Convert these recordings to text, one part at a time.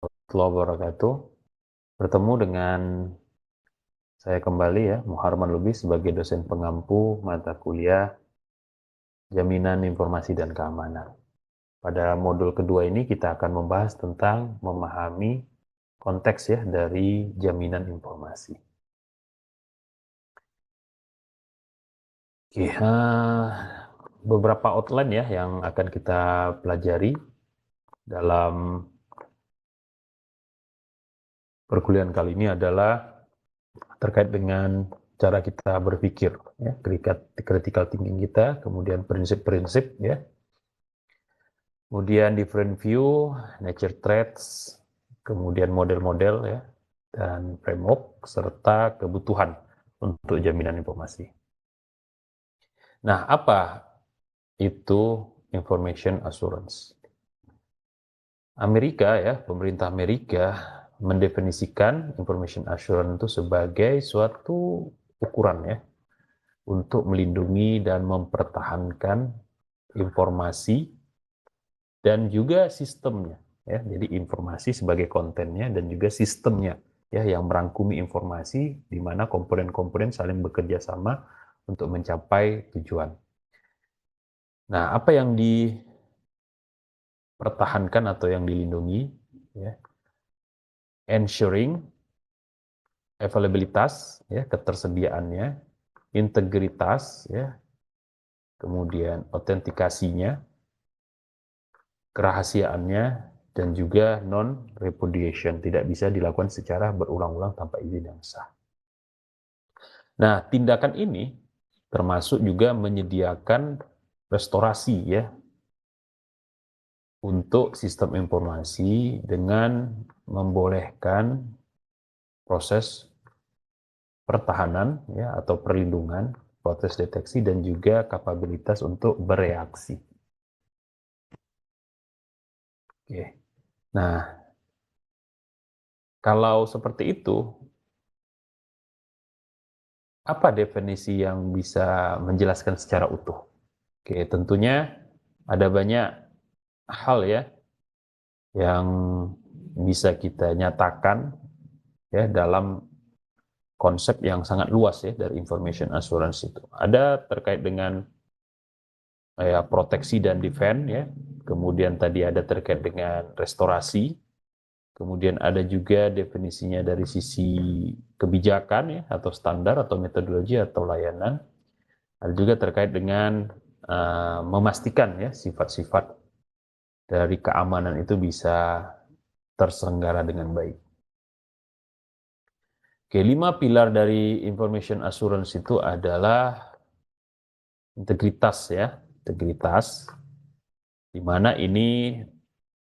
warahmatullahi wabarakatuh. Bertemu dengan saya kembali ya, Muharman Lubis sebagai dosen pengampu mata kuliah Jaminan Informasi dan Keamanan. Pada modul kedua ini kita akan membahas tentang memahami konteks ya dari jaminan informasi. Oke, beberapa outline ya yang akan kita pelajari dalam perkuliahan kali ini adalah terkait dengan cara kita berpikir, ya, critical thinking kita, kemudian prinsip-prinsip, ya, kemudian different view, nature traits, kemudian model-model, ya, dan framework, serta kebutuhan untuk jaminan informasi. Nah, apa itu information assurance? Amerika, ya, pemerintah Amerika mendefinisikan information assurance itu sebagai suatu ukuran, ya, untuk melindungi dan mempertahankan informasi dan juga sistemnya, ya. Jadi informasi sebagai kontennya dan juga sistemnya, ya, yang merangkumi informasi di mana komponen-komponen saling bekerja sama untuk mencapai tujuan. Nah, apa yang dipertahankan atau yang dilindungi, ya, ensuring availabilitas, ya, ketersediaannya, integritas, ya, kemudian autentikasinya, kerahasiaannya, dan juga non-repudiation, tidak bisa dilakukan secara berulang-ulang tanpa izin yang sah. Nah, tindakan ini termasuk juga menyediakan restorasi, ya, untuk sistem informasi dengan membolehkan proses pertahanan, ya, atau perlindungan, proses deteksi, dan juga kapabilitas untuk bereaksi. Oke. Nah, kalau seperti itu, apa definisi yang bisa menjelaskan secara utuh? Oke, tentunya ada banyak hal ya yang bisa kita nyatakan ya dalam konsep yang sangat luas ya dari information assurance itu. Ada terkait dengan ya proteksi dan defense ya. Kemudian tadi ada terkait dengan restorasi. Kemudian ada juga definisinya dari sisi kebijakan ya atau standar atau metodologi atau layanan. Ada juga terkait dengan memastikan ya sifat-sifat dari keamanan itu bisa terselenggara dengan baik. Oke, 5 pilar dari information assurance itu adalah integritas ya, integritas, di mana ini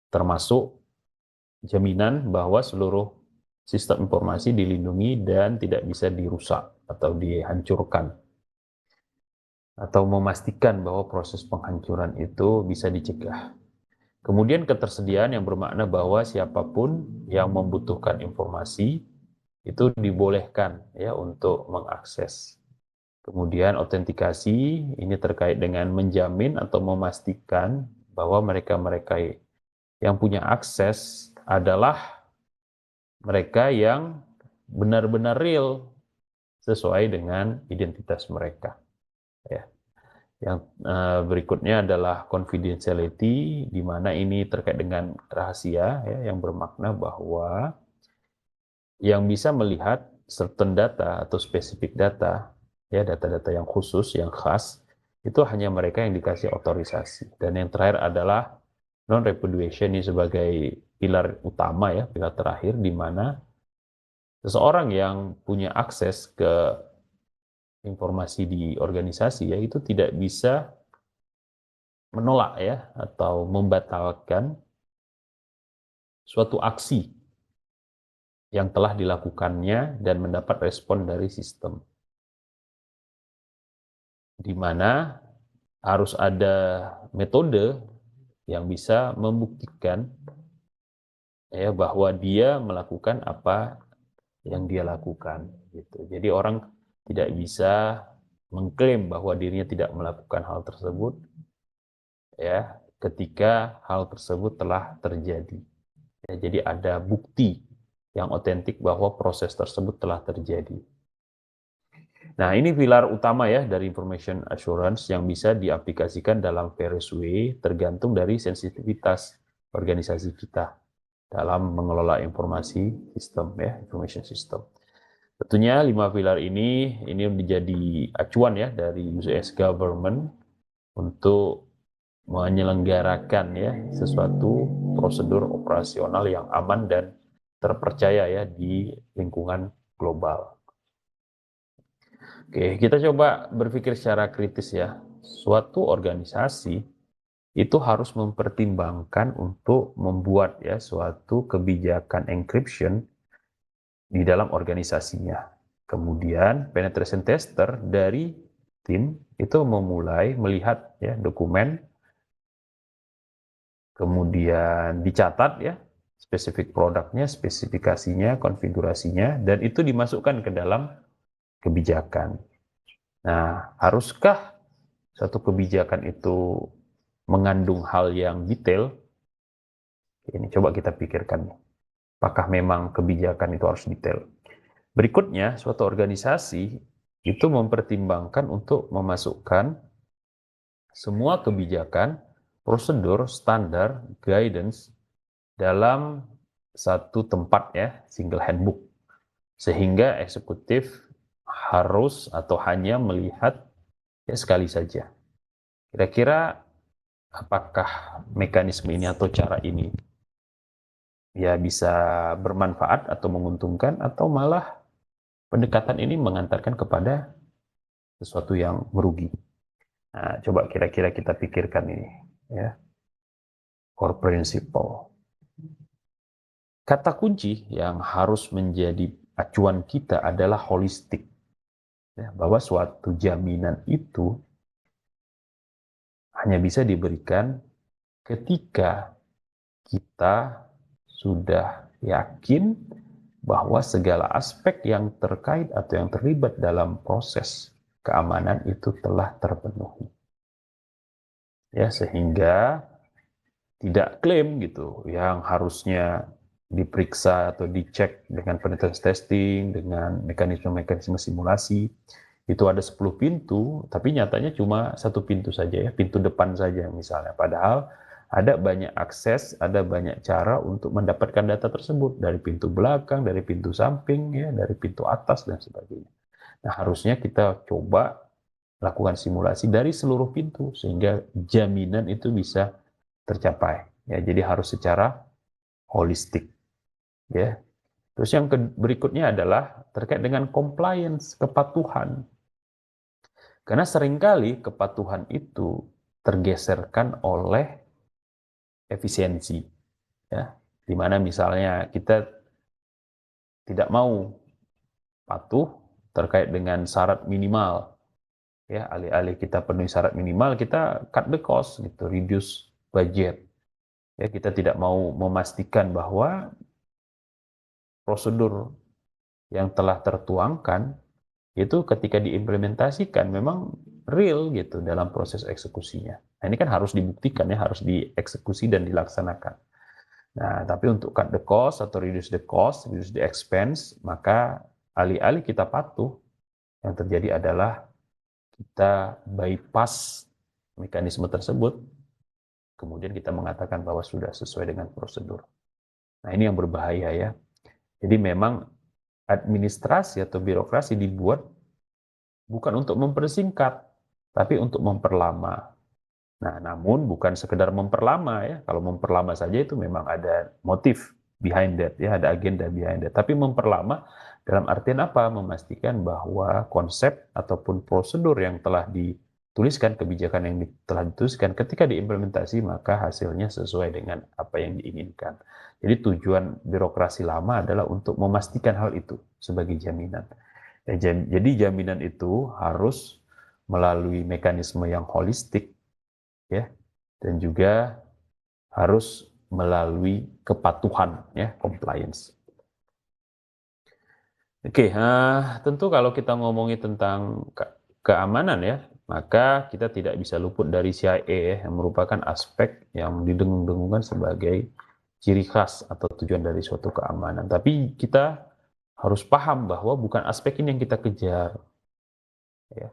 termasuk jaminan bahwa seluruh sistem informasi dilindungi dan tidak bisa dirusak atau dihancurkan, atau memastikan bahwa proses penghancuran itu bisa dicegah. Kemudian ketersediaan yang bermakna bahwa siapapun yang membutuhkan informasi itu dibolehkan ya untuk mengakses. Kemudian autentikasi ini terkait dengan menjamin atau memastikan bahwa mereka-mereka yang punya akses adalah mereka yang benar-benar real sesuai dengan identitas mereka. Ya. Yang berikutnya adalah confidentiality, di mana ini terkait dengan rahasia, ya, yang bermakna bahwa yang bisa melihat certain data atau spesifik data, ya data-data yang khusus, yang khas, itu hanya mereka yang dikasih otorisasi. Dan yang terakhir adalah non-repudiation, ini sebagai pilar utama, ya pilar terakhir, di mana seseorang yang punya akses ke informasi di organisasi ya itu tidak bisa menolak ya atau membatalkan suatu aksi yang telah dilakukannya dan mendapat respon dari sistem, di mana harus ada metode yang bisa membuktikan ya bahwa dia melakukan apa yang dia lakukan gitu. Jadi orang tidak bisa mengklaim bahwa dirinya tidak melakukan hal tersebut ya ketika hal tersebut telah terjadi. Ya, jadi ada bukti yang otentik bahwa proses tersebut telah terjadi. Nah, ini pilar utama ya dari information assurance yang bisa diaplikasikan dalam various way tergantung dari sensitivitas organisasi kita dalam mengelola informasi sistem ya, information system. Tentunya 5 pilar ini menjadi acuan ya dari US government untuk menyelenggarakan ya sesuatu prosedur operasional yang aman dan terpercaya ya di lingkungan global. Oke, kita coba berpikir secara kritis ya. Suatu organisasi itu harus mempertimbangkan untuk membuat ya suatu kebijakan encryption di dalam organisasinya. Kemudian penetration tester dari tim itu memulai melihat ya dokumen, kemudian dicatat ya spesifik produknya, spesifikasinya, konfigurasinya, dan itu dimasukkan ke dalam kebijakan. Nah, haruskah satu kebijakan itu mengandung hal yang detail? Ini coba kita pikirkan. Apakah memang kebijakan itu harus detail? Berikutnya, suatu organisasi itu mempertimbangkan untuk memasukkan semua kebijakan, prosedur, standar, guidance dalam satu tempat ya, single handbook. Sehingga eksekutif harus atau hanya melihat ya sekali saja. Kira-kira apakah mekanisme ini atau cara ini ya bisa bermanfaat atau menguntungkan, atau malah pendekatan ini mengantarkan kepada sesuatu yang merugi. Nah, coba kira-kira kita pikirkan ini ya, core principle. Kata kunci yang harus menjadi acuan kita adalah holistik. Ya, bahwa suatu jaminan itu hanya bisa diberikan ketika kita sudah yakin bahwa segala aspek yang terkait atau yang terlibat dalam proses keamanan itu telah terpenuhi. Ya, sehingga tidak klaim gitu yang harusnya diperiksa atau dicek dengan penetration testing, dengan mekanisme-mekanisme simulasi. Itu ada 10 pintu, tapi nyatanya cuma satu pintu saja ya, pintu depan saja misalnya. Padahal ada banyak akses, ada banyak cara untuk mendapatkan data tersebut dari pintu belakang, dari pintu samping, ya, dari pintu atas dan sebagainya. Nah, harusnya kita coba lakukan simulasi dari seluruh pintu sehingga jaminan itu bisa tercapai. Ya, jadi harus secara holistik. Ya. Terus yang berikutnya adalah terkait dengan compliance, kepatuhan. Karena seringkali kepatuhan itu tergeserkan oleh efisiensi, ya, di mana misalnya kita tidak mau patuh terkait dengan syarat minimal, ya, alih-alih kita penuhi syarat minimal, kita cut the cost, gitu, reduce budget, ya, kita tidak mau memastikan bahwa prosedur yang telah tertuangkan itu ketika diimplementasikan memang real gitu dalam proses eksekusinya. Nah, ini kan harus dibuktikan ya, harus dieksekusi dan dilaksanakan. Nah, tapi untuk cut the cost atau reduce the cost, reduce the expense, maka alih-alih kita patuh, yang terjadi adalah kita bypass mekanisme tersebut, kemudian kita mengatakan bahwa sudah sesuai dengan prosedur. Nah, ini yang berbahaya ya. Jadi memang administrasi atau birokrasi dibuat bukan untuk mempersingkat, tapi untuk memperlama. Nah, namun bukan sekedar memperlama ya. Kalau memperlama saja itu memang ada motif behind that ya, ada agenda behind that. Tapi memperlama dalam artian apa? Memastikan bahwa konsep ataupun prosedur yang telah dituliskan, kebijakan yang telah dituliskan ketika diimplementasi maka hasilnya sesuai dengan apa yang diinginkan. Jadi tujuan birokrasi lama adalah untuk memastikan hal itu sebagai jaminan. Jadi jaminan itu harus melalui mekanisme yang holistik ya, dan juga harus melalui kepatuhan ya, compliance. Oke, tentu kalau kita ngomongin tentang keamanan ya, maka kita tidak bisa luput dari CIA ya, yang merupakan aspek yang didengung-dengungkan sebagai ciri khas atau tujuan dari suatu keamanan. Tapi kita harus paham bahwa bukan aspek ini yang kita kejar, ya.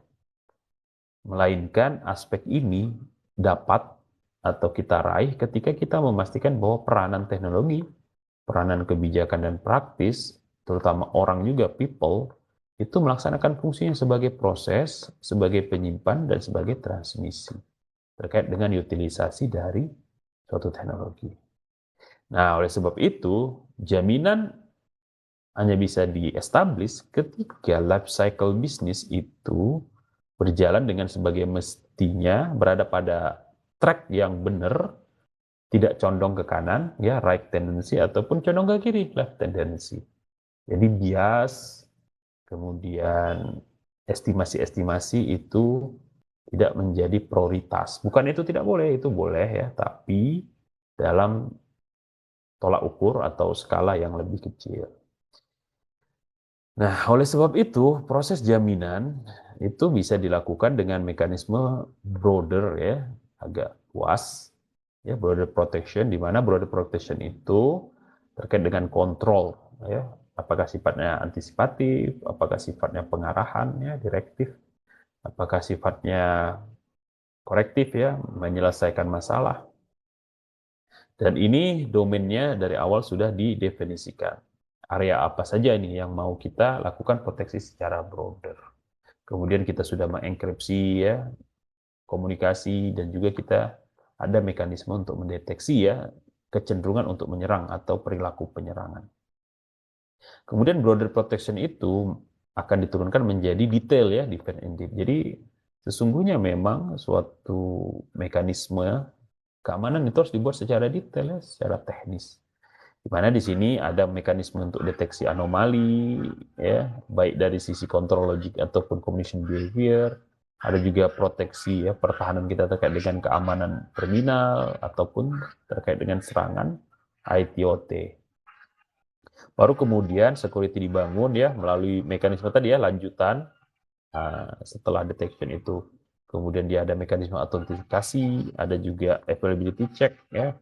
Melainkan aspek ini dapat atau kita raih ketika kita memastikan bahwa peranan teknologi, peranan kebijakan dan praktis, terutama orang juga, people, itu melaksanakan fungsinya sebagai proses, sebagai penyimpan, dan sebagai transmisi terkait dengan utilisasi dari suatu teknologi. Nah, oleh sebab itu, jaminan hanya bisa di-establish ketika life cycle bisnis itu berjalan dengan sebagai mestinya, berada pada track yang benar, tidak condong ke kanan, ya right tendency, ataupun condong ke kiri, left tendency. Jadi bias, kemudian estimasi-estimasi itu tidak menjadi prioritas. Bukan itu tidak boleh, itu boleh ya, tapi dalam tolak ukur atau skala yang lebih kecil. Nah, oleh sebab itu, proses jaminan itu bisa dilakukan dengan mekanisme broader ya, agak luas, ya, broader protection, di mana broader protection itu terkait dengan kontrol, ya, apakah sifatnya antisipatif, apakah sifatnya pengarahan, ya, direktif, apakah sifatnya korektif, ya, menyelesaikan masalah. Dan ini domainnya dari awal sudah didefinisikan. Area apa saja ini yang mau kita lakukan proteksi secara broader. Kemudian kita sudah mengenkripsi ya komunikasi, dan juga kita ada mekanisme untuk mendeteksi ya kecenderungan untuk menyerang atau perilaku penyerangan. Kemudian broader protection itu akan diturunkan menjadi detail ya, defend in deep. Jadi sesungguhnya memang suatu mekanisme keamanan itu harus dibuat secara detail ya, secara teknis. Di mana di sini ada mekanisme untuk deteksi anomali, ya, baik dari sisi kontrol logik ataupun communication behavior. Ada juga proteksi ya, pertahanan kita terkait dengan keamanan terminal ataupun terkait dengan serangan ITOT. Baru kemudian security dibangun ya melalui mekanisme tadi ya, lanjutan. Setelah detection itu kemudian dia ada mekanisme autentifikasi, ada juga availability check ya,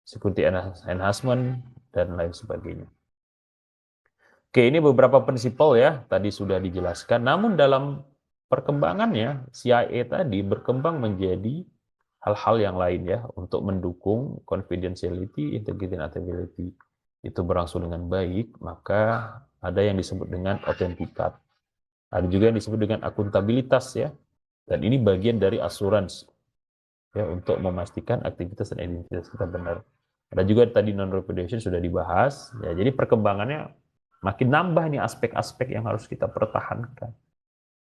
security enhancement, dan lain sebagainya. Oke, ini beberapa prinsipal ya, tadi sudah dijelaskan. Namun dalam perkembangannya, CIA tadi berkembang menjadi hal-hal yang lain ya, untuk mendukung confidentiality, integrity, dan availability itu berlangsung dengan baik, maka ada yang disebut dengan autentikat. Ada juga yang disebut dengan akuntabilitas ya, dan ini bagian dari assurance ya, untuk memastikan aktivitas dan identitas kita benar. Ada juga tadi non-repudiation sudah dibahas ya, jadi perkembangannya makin nambah nih aspek-aspek yang harus kita pertahankan.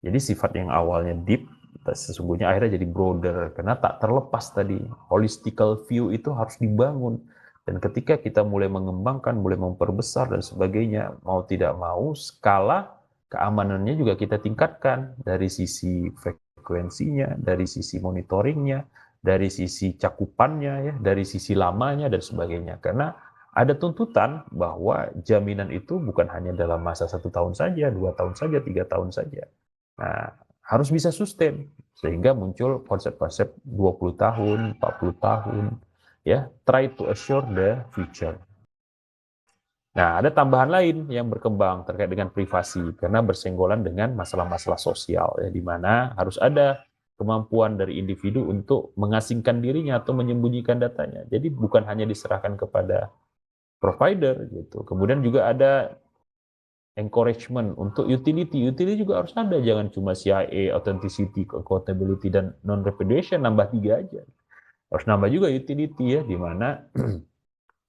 Jadi sifat yang awalnya deep sesungguhnya akhirnya jadi broader, karena tak terlepas tadi holistical view itu harus dibangun. Dan ketika kita mulai mengembangkan, mulai memperbesar dan sebagainya, mau tidak mau skala keamanannya juga kita tingkatkan dari sisi frekuensinya, dari sisi monitoringnya, dari sisi cakupannya, ya, dari sisi lamanya dan sebagainya. Karena ada tuntutan bahwa jaminan itu bukan hanya dalam masa 1 tahun saja, 2 tahun saja, 3 tahun saja. Nah, harus bisa sustain, sehingga muncul konsep-konsep 20 tahun, 40 tahun, ya, try to assure the future. Nah, ada tambahan lain yang berkembang terkait dengan privasi, karena bersenggolan dengan masalah-masalah sosial, ya, di mana harus ada kemampuan dari individu untuk mengasingkan dirinya atau menyembunyikan datanya. Jadi bukan hanya diserahkan kepada provider gitu. Kemudian juga ada encouragement untuk utility. Utility juga harus ada, jangan cuma CIA, authenticity, accountability, dan non-repudiation, nambah 3 aja. Harus nambah juga utility ya, di mana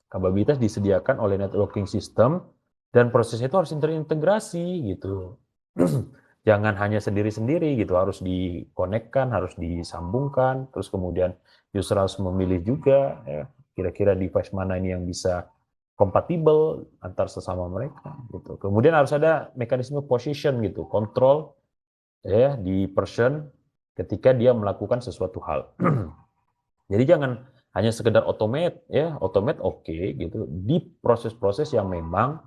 kapabilitas disediakan oleh networking system dan proses itu harus terintegrasi gitu. Jangan hanya sendiri-sendiri gitu, harus dikonekkan, harus disambungkan, terus kemudian user harus memilih juga ya, kira-kira device mana ini yang bisa kompatibel antar sesama mereka gitu. Kemudian harus ada mekanisme position gitu, kontrol ya di person ketika dia melakukan sesuatu hal. Jadi jangan hanya sekedar automate ya, automate oke gitu di proses-proses yang memang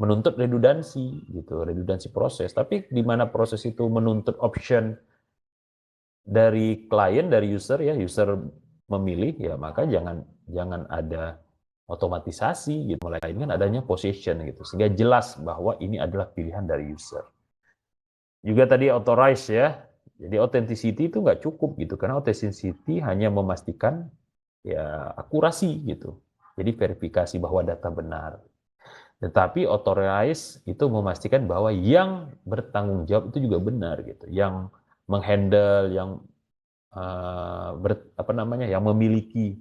menuntut redundansi gitu, redundansi proses. Tapi di mana proses itu menuntut option dari klien, dari user ya, user memilih ya, maka jangan ada otomatisasi gitu, melainkan adanya possession gitu, sehingga jelas bahwa ini adalah pilihan dari user. Juga tadi authorize ya, jadi authenticity itu nggak cukup gitu, karena authenticity hanya memastikan ya akurasi gitu, jadi verifikasi bahwa data benar. Tetapi authorize itu memastikan bahwa yang bertanggung jawab itu juga benar gitu, yang menghandle, yang yang memiliki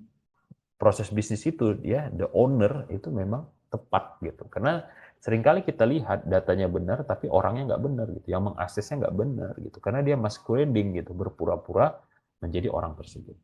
proses bisnis itu, ya the owner itu memang tepat gitu. Karena seringkali kita lihat datanya benar tapi orangnya nggak benar gitu, yang mengaksesnya nggak benar gitu, karena dia masquerading gitu, berpura-pura menjadi orang tersebut.